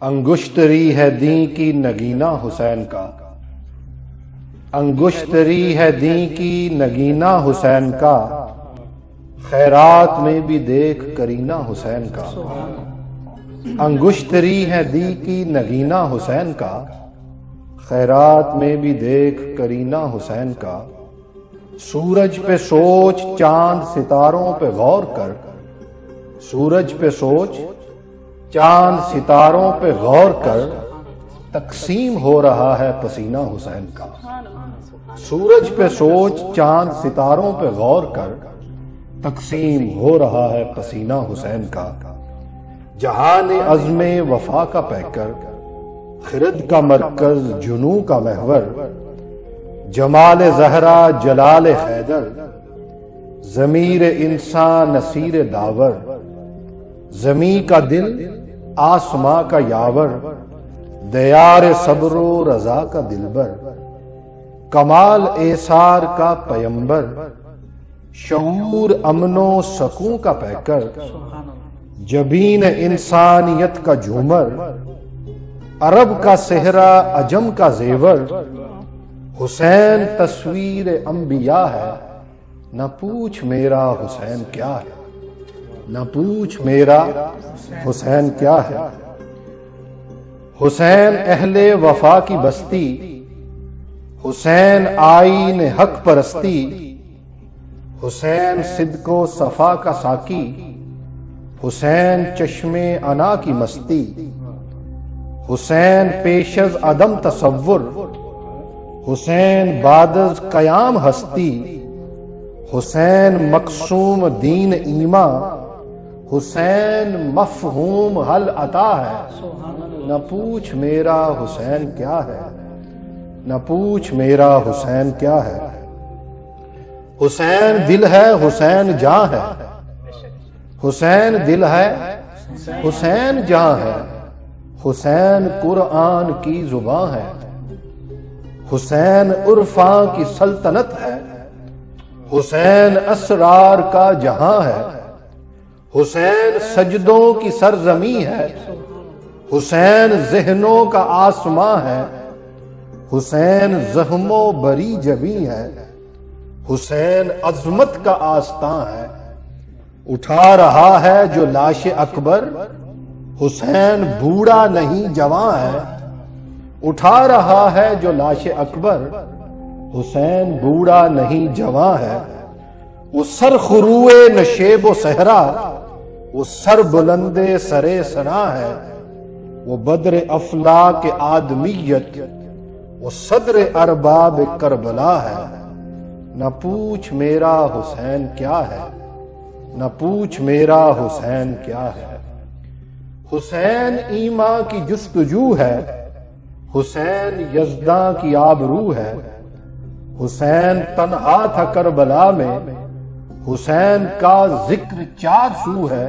انگشتری ہے دین کی نگینہ حسین کا، انگشتری ہے دین کی نگینہ حسین کا، خیرات میں بھی دیکھ کرینہ حسین کا۔ انگشتری ہے دین کی نگینہ حسین کا، خیرات میں بھی دیکھ کرینہ حسین کا۔ سورج پہ سوچ چاند ستاروں پہ غور کر، سورج پہ سوچ چاند ستاروں پہ غور کر، تقسیم ہو رہا ہے پسینہ حسین کا۔ سورج پہ سوچ چاند ستاروں پہ غور کر، تقسیم ہو رہا ہے پسینہ حسین کا۔ جہان عزم وفا کا پیکر، خرد کا مرکز جنوں کا محور، جمال زہرا جلال حیدر، ضمیر انسان نصیر داور، زمیں کا دل آسماں کا یاور، دیار صبر و رضا کا دلبر، کمال ایثار کا پیمبر، شعور امن و سکون کا پیکر، جبین انسانیت کا جھومر، عرب کا صحرا عجم کا زیور، حسین تصویر انبیاء ہے، نہ پوچھ میرا حسین کیا ہے، نہ پوچھ میرا حسین کیا ہے۔ حسین اہل وفا کی بستی، حسین آئین حق پرستی، حسین صدق و صفا کا ساقی، حسین چشم انا کی مستی، حسین پیش از عدم تصور، حسین بعد از قیام ہستی، حسین مقسوم دین ایمان، حسین مفہوم حل عطا ہے، نہ پوچھ میرا حسین کیا ہے، نہ پوچھ میرا حسین کیا ہے۔ حسین دل ہے حسین جاں ہے، حسین دل ہے حسین جاں ہے، حسین قرآن کی زباں ہے، حسین عرفاں کی سلطنت ہے، حسین اسرار کا جہاں ہے، حسین سجدوں کی سرزمین ہے، حسین ذہنوں کا آسماں ہے، حسین زخم و بری جبیں ہے، حسین عظمت کا آستاں ہے۔ اٹھا رہا ہے جو لاش اکبر، حسین بوڑھا نہیں جوان ہے، اٹھا رہا ہے جو لاش اکبر، حسین بوڑھا نہیں جوان ہے۔ وہ سر خروئے نشیب و صحرا، وہ سر بلندے سرے سنا ہے، وہ بدر افلاک آدمیت، وہ صدر ارباب کربلا ہے۔ نہ پوچھ میرا حسین کیا ہے، نہ پوچھ میرا حسین کیا ہے۔ حسین ایمان کی جستجو ہے، حسین یزداں کی آبرو ہے، حسین تنہا تھا کربلا میں، حسین کا ذکر چار سو ہے،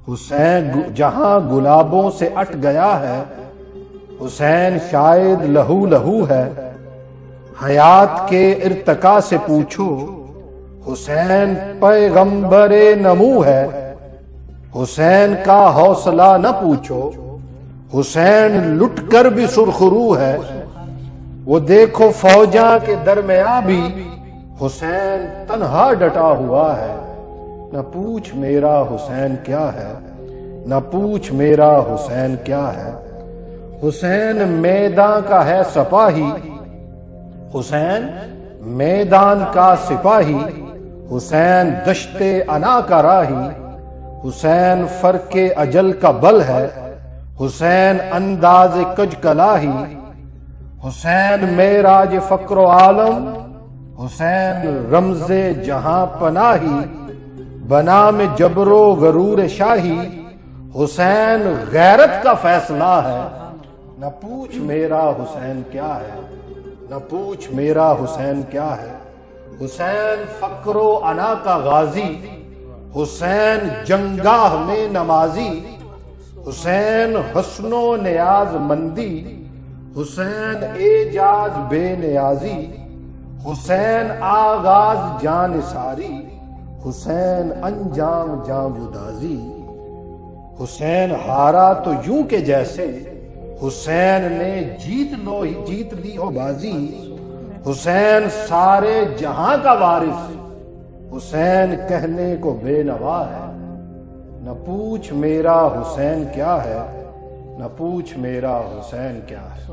حسین جہاں گلابوں سے اٹ گیا ہے، حسین شاید لہو لہو ہے۔ حیات کے ارتقا سے پوچھو، حسین پیغمبر نمو ہے، حسین کا حوصلہ نہ پوچھو، حسین لٹ کر بھی سرخرو ہے۔ وہ دیکھو فوجاں کے درمیان بھی، حسین تنہا ڈٹا ہوا ہے۔ نہ پوچھ میرا حسین کیا ہے، نہ پوچھ میرا حسین کیا ہے۔ حسین میدان کا ہے سپاہی، حسین میدان کا سپاہی، حسین دشت انا کا راہی، حسین فرق اجل کا بل ہے، حسین انداز کج کلاہی، حسین معراج فقر و عالم، حسین رمز جہاں پناہی، بنام جبر و غرور شاہی، حسین غیرت کا فیصلہ ہے۔ نہ پوچھ میرا حسین کیا ہے، نہ پوچھ میرا حسین کیا ہے۔ حسین فقر و انا کا غازی، حسین جنگاہ میں نمازی، حسین حسن و نیاز مندی، حسین اعجاز بے نیازی، حسین آغاز جان ساری، حسین انجام جاں گدازی، حسین ہارا تو یوں کہ جیسے حسین نے جیت لی ہو بازی، حسین سارے جہاں کا وارث، حسین کہنے کو بے نوا ہے، نہ پوچھ میرا حسین کیا ہے، نہ پوچھ میرا حسین کیا ہے۔